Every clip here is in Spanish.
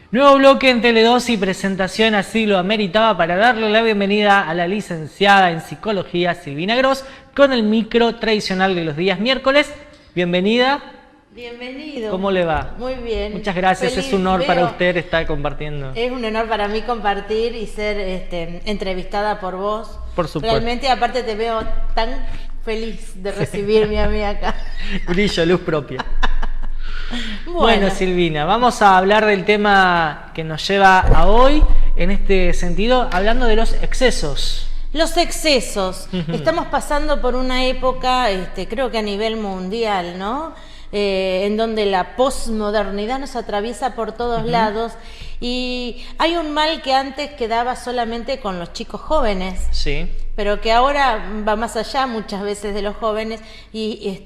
Nuevo bloque en Tele2 y presentación así lo ameritaba para darle la bienvenida a la licenciada en Psicología Silvina Gross con el micro tradicional de los días miércoles. Bienvenida. Bienvenido. ¿Cómo le va? Muy bien. Muchas gracias, Feliz, es un honor para usted estar compartiendo. Es un honor para mí compartir y ser entrevistada por vos. Por supuesto. Realmente, aparte te veo tan feliz de recibirme a mí acá. Brillo, luz propia. Bueno, Silvina, vamos a hablar del tema que nos lleva a hoy, en este sentido, hablando de los excesos. Los excesos. Estamos pasando por una época, creo que a nivel mundial, ¿no? En donde la posmodernidad nos atraviesa por todos lados y hay un mal que antes quedaba solamente con los chicos jóvenes, sí, pero que ahora va más allá muchas veces de los jóvenes y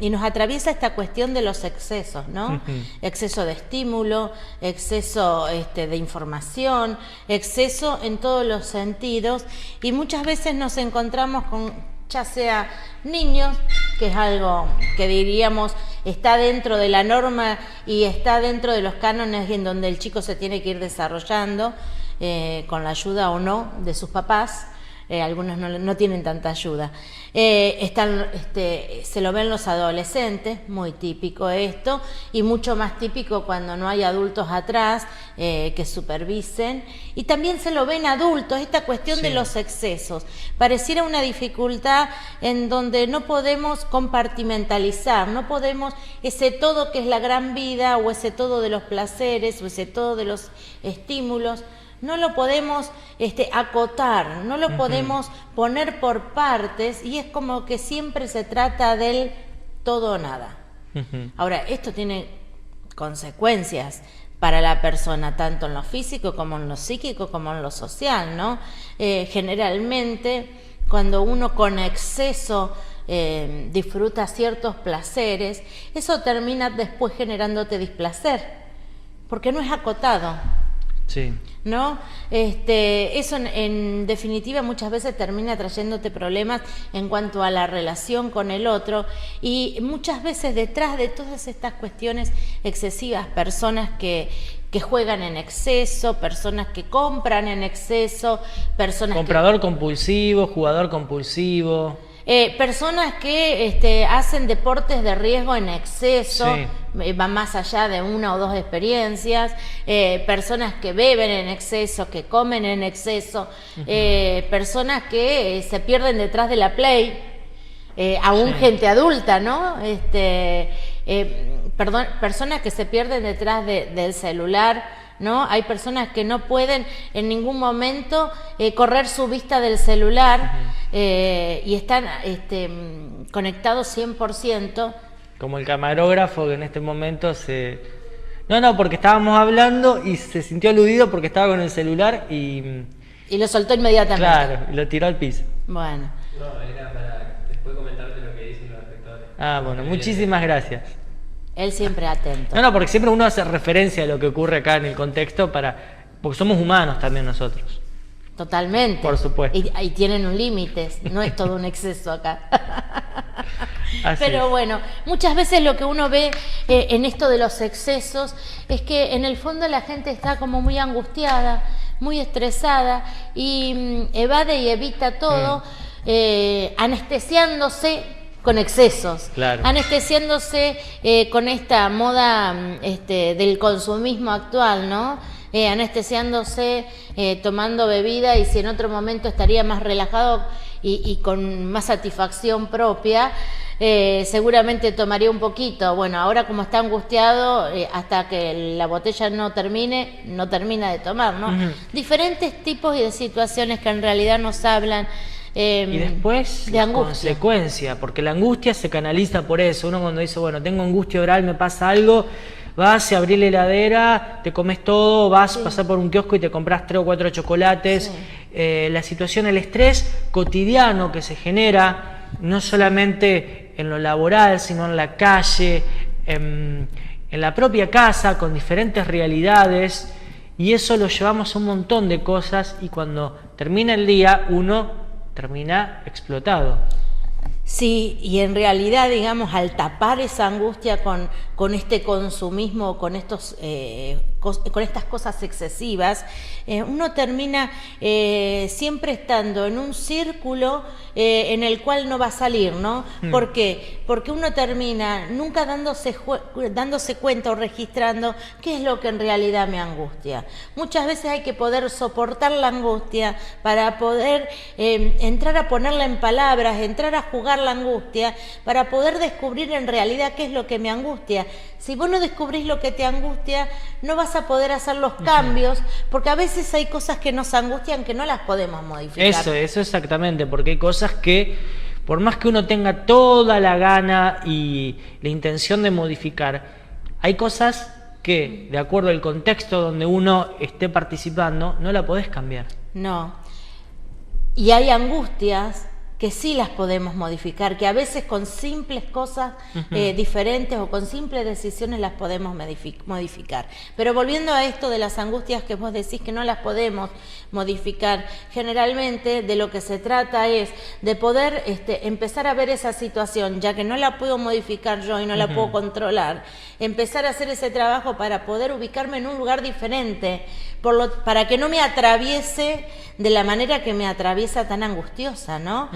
nos atraviesa esta cuestión de los excesos, ¿no? Exceso de estímulo, exceso de información, exceso en todos los sentidos y muchas veces nos encontramos con ya sea niños, que es algo que diríamos está dentro de la norma y está dentro de los cánones en donde el chico se tiene que ir desarrollando con la ayuda o no de sus papás. Algunos no tienen tanta ayuda. Se lo ven los adolescentes, muy típico esto, y mucho más típico cuando no hay adultos atrás que supervisen. Y también se lo ven adultos, esta cuestión de los excesos. Pareciera una dificultad en donde no podemos compartimentalizar, no podemos ese todo que es la gran vida, o ese todo de los placeres, o ese todo de los estímulos, no lo podemos acotar, no lo podemos poner por partes y es como que siempre se trata del todo o nada. Ahora, esto tiene consecuencias para la persona, tanto en lo físico como en lo psíquico como en lo social, ¿no? Generalmente, cuando uno con exceso disfruta ciertos placeres, eso termina después generándote displacer, porque no es acotado. Sí. ¿No? Eso en definitiva muchas veces termina trayéndote problemas en cuanto a la relación con el otro y muchas veces detrás de todas estas cuestiones excesivas, personas que juegan en exceso, personas que compran en exceso, personas comprador compulsivo, jugador compulsivo. Personas que hacen deportes de riesgo en exceso, van más allá de una o dos experiencias, personas que beben en exceso, que comen en exceso, personas que se pierden detrás de la Play, aún gente adulta, ¿no? Personas que se pierden detrás del celular, ¿no? Hay personas que no pueden en ningún momento correr su vista del celular y están conectados 100%. Como el camarógrafo que en este momento se... No, porque estábamos hablando y se sintió aludido porque estaba con el celular y lo soltó inmediatamente. Claro, y lo tiró al piso. Bueno. No, era para después comentarte lo que dicen los espectadores. Ah, bueno, muchísimas gracias. Él siempre atento. No, porque siempre uno hace referencia a lo que ocurre acá en el contexto porque somos humanos también nosotros. Totalmente. Por supuesto. Y tienen un límite, no es todo un exceso acá. Pero bueno, muchas veces lo que uno ve en esto de los excesos es que en el fondo la gente está como muy angustiada, muy estresada y evade y evita todo, anestesiándose con excesos, anestesiándose con esta moda del consumismo actual, ¿no? Anestesiándose, tomando bebida y si en otro momento estaría más relajado y con más satisfacción propia, seguramente tomaría un poquito. Bueno, ahora como está angustiado, hasta que la botella no termina de tomar, ¿no? Diferentes tipos de situaciones que en realidad nos hablan y después de la angustia. Consecuencia, porque la angustia se canaliza por eso. Uno cuando dice, bueno, tengo angustia oral, me pasa algo, vas y abrís la heladera, te comes todo, vas a pasar por un kiosco y te compras 3 o 4 chocolates. La situación, el estrés cotidiano que se genera, no solamente en lo laboral, sino en la calle, en la propia casa, con diferentes realidades, y eso lo llevamos a un montón de cosas, y cuando termina el día uno termina explotado. Sí, y en realidad, digamos, al tapar esa angustia con este consumismo, con estas cosas excesivas, uno termina siempre estando en un círculo en el cual no va a salir, ¿no? ¿Por qué? Porque uno termina nunca dándose cuenta o registrando qué es lo que en realidad me angustia. Muchas veces hay que poder soportar la angustia para poder entrar a ponerla en palabras, entrar a jugar la angustia, para poder descubrir en realidad qué es lo que me angustia. Si vos no descubrís lo que te angustia, no vas a poder hacer los cambios, porque a veces hay cosas que nos angustian que no las podemos modificar. Eso exactamente, porque hay cosas que, por más que uno tenga toda la gana y la intención de modificar, hay cosas que, de acuerdo al contexto donde uno esté participando, no la podés cambiar. No. Y hay angustias que sí las podemos modificar, que a veces con simples cosas diferentes o con simples decisiones las podemos modificar. Pero volviendo a esto de las angustias que vos decís que no las podemos modificar, generalmente de lo que se trata es de poder empezar a ver esa situación, ya que no la puedo modificar yo y no la puedo controlar, empezar a hacer ese trabajo para poder ubicarme en un lugar diferente, para que no me atraviese de la manera que me atraviesa tan angustiosa, ¿no?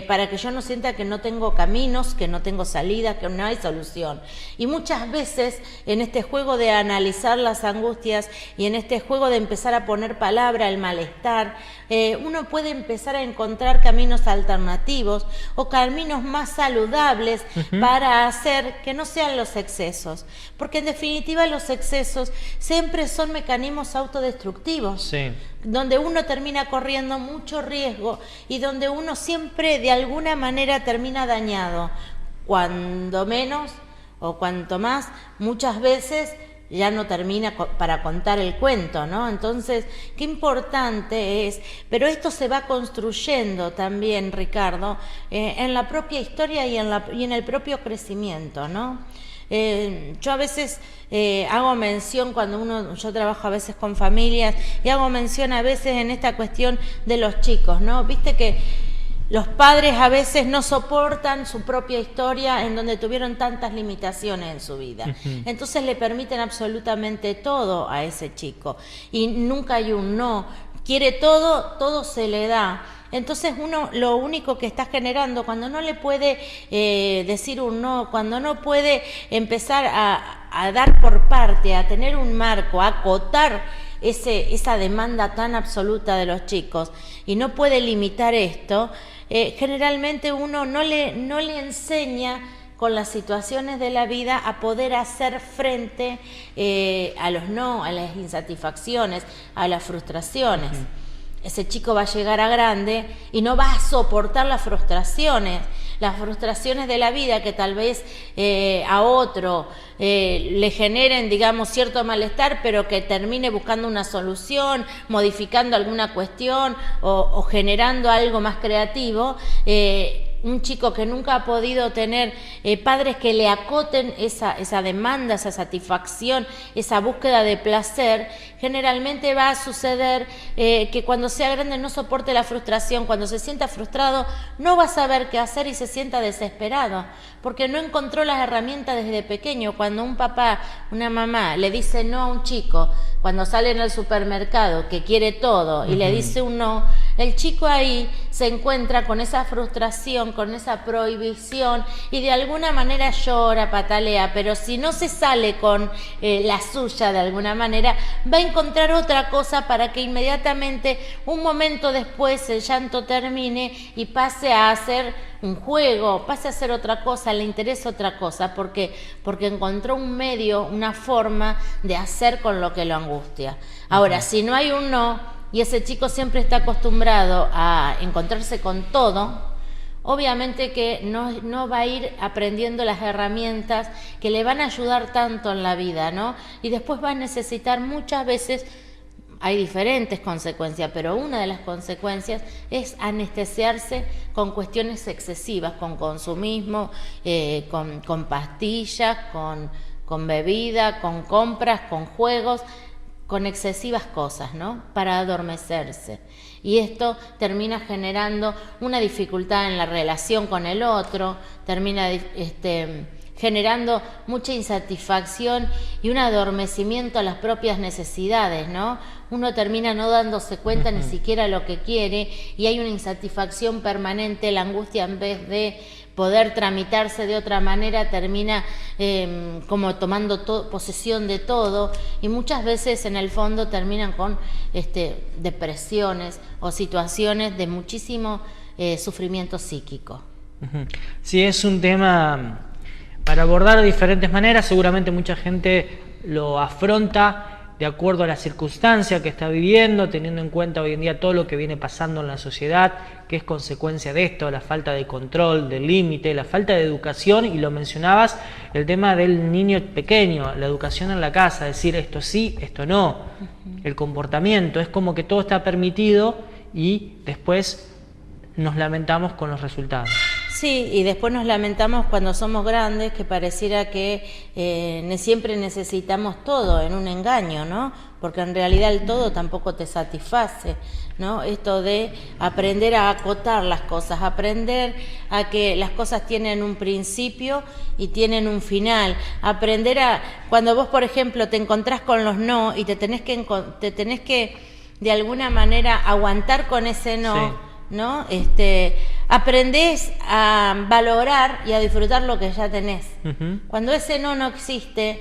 Para que yo no sienta que no tengo caminos, que no tengo salida, que no hay solución. Y muchas veces en este juego de analizar las angustias y en este juego de empezar a poner palabra al malestar, uno puede empezar a encontrar caminos alternativos o caminos más saludables para hacer que no sean los excesos. Porque en definitiva los excesos siempre son mecanismos autodestructivos. Sí. Donde uno termina corriendo mucho riesgo y donde uno siempre de alguna manera termina dañado. Cuando menos o cuanto más, muchas veces ya no termina para contar el cuento, ¿no? Entonces, qué importante es, pero esto se va construyendo también, Ricardo, en la propia historia y en el propio crecimiento, ¿no? Yo a veces hago mención yo trabajo a veces con familias y hago mención a veces en esta cuestión de los chicos, ¿no? Viste que los padres a veces no soportan su propia historia en donde tuvieron tantas limitaciones en su vida. Entonces le permiten absolutamente todo a ese chico y nunca hay un no. Quiere todo, todo se le da. Entonces uno lo único que está generando cuando no le puede decir un no, cuando no puede empezar a dar por parte, a tener un marco, a acotar esa demanda tan absoluta de los chicos y no puede limitar esto, generalmente uno no le enseña con las situaciones de la vida a poder hacer frente a los no, a las insatisfacciones, a las frustraciones. Ese chico va a llegar a grande y no va a soportar las frustraciones de la vida que tal vez a otro le generen, digamos, cierto malestar, pero que termine buscando una solución, modificando alguna cuestión o generando algo más creativo. Un chico que nunca ha podido tener padres que le acoten esa demanda, esa satisfacción, esa búsqueda de placer, generalmente va a suceder que cuando sea grande no soporte la frustración, cuando se sienta frustrado no va a saber qué hacer y se sienta desesperado, porque no encontró las herramientas desde pequeño. Cuando un papá, una mamá le dice no a un chico, cuando sale en el supermercado que quiere todo y le dice un no, el chico ahí se encuentra con esa frustración, con esa prohibición y de alguna manera llora, patalea, pero si no se sale con la suya de alguna manera, va a encontrar otra cosa para que inmediatamente, un momento después, el llanto termine y pase a hacer un juego, pase a hacer otra cosa, le interesa otra cosa, porque encontró un medio, una forma de hacer con lo que lo angustia. Ahora, si no hay un no, y ese chico siempre está acostumbrado a encontrarse con todo, obviamente que no va a ir aprendiendo las herramientas que le van a ayudar tanto en la vida, ¿no? Y después va a necesitar muchas veces, hay diferentes consecuencias, pero una de las consecuencias es anestesiarse con cuestiones excesivas, con consumismo, con pastillas, con bebida, con compras, con juegos, con excesivas cosas, ¿no? Para adormecerse. Y esto termina generando una dificultad en la relación con el otro, termina generando mucha insatisfacción y un adormecimiento a las propias necesidades, ¿no? Uno termina no dándose cuenta ni siquiera lo que quiere y hay una insatisfacción permanente, la angustia en vez de poder tramitarse de otra manera termina como tomando posesión de todo y muchas veces en el fondo terminan con depresiones o situaciones de muchísimo sufrimiento psíquico. Sí, es un tema para abordar de diferentes maneras. Seguramente mucha gente lo afronta de acuerdo a la circunstancia que está viviendo, teniendo en cuenta hoy en día todo lo que viene pasando en la sociedad, que es consecuencia de esto, la falta de control, del límite, la falta de educación, y lo mencionabas, el tema del niño pequeño, la educación en la casa, decir esto sí, esto no, el comportamiento, es como que todo está permitido y después nos lamentamos con los resultados. Sí, y después nos lamentamos cuando somos grandes, que pareciera que siempre necesitamos todo en un engaño, ¿no? Porque en realidad el todo tampoco te satisface, ¿no? Esto de aprender a acotar las cosas, aprender a que las cosas tienen un principio y tienen un final, aprender a, cuando vos por ejemplo te encontrás con los no y te tenés que de alguna manera aguantar con ese no, sí, ¿no? Aprendés a valorar y a disfrutar lo que ya tenés. Cuando ese no existe,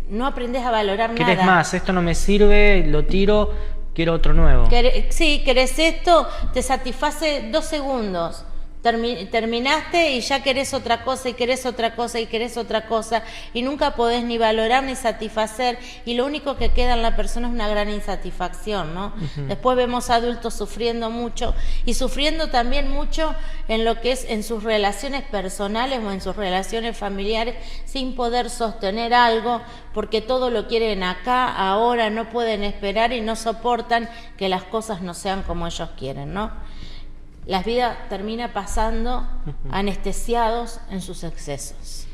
no aprendés a valorar nada. ¿Querés más? Esto no me sirve, lo tiro, quiero otro nuevo. Sí, querés esto, te satisface 2 segundos. Terminaste y ya querés otra cosa y querés otra cosa y querés otra cosa y nunca podés ni valorar ni satisfacer y lo único que queda en la persona es una gran insatisfacción, ¿no? Después vemos adultos sufriendo mucho y sufriendo también mucho en lo que es en sus relaciones personales o en sus relaciones familiares sin poder sostener algo porque todo lo quieren acá, ahora, no pueden esperar y no soportan que las cosas no sean como ellos quieren, ¿no? La vida termina pasando anestesiados en sus excesos.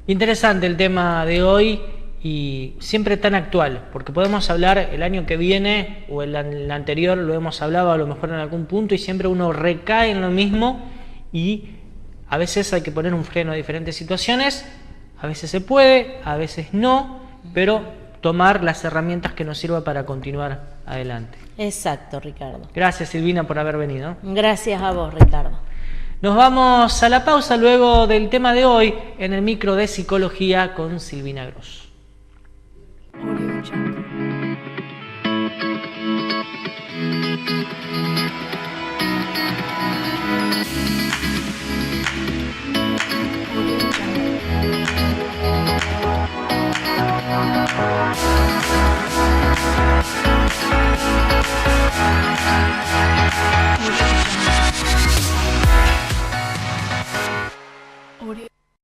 Interesante el tema de hoy y siempre tan actual, porque podemos hablar el año que viene o el anterior, lo hemos hablado a lo mejor en algún punto y siempre uno recae en lo mismo y a veces hay que poner un freno a diferentes situaciones, a veces se puede, a veces no, pero tomar las herramientas que nos sirvan para continuar adelante. Exacto, Ricardo. Gracias, Silvina, por haber venido. Gracias a vos, Ricardo. Nos vamos a la pausa luego del tema de hoy en el micro de psicología con Silvina Gross.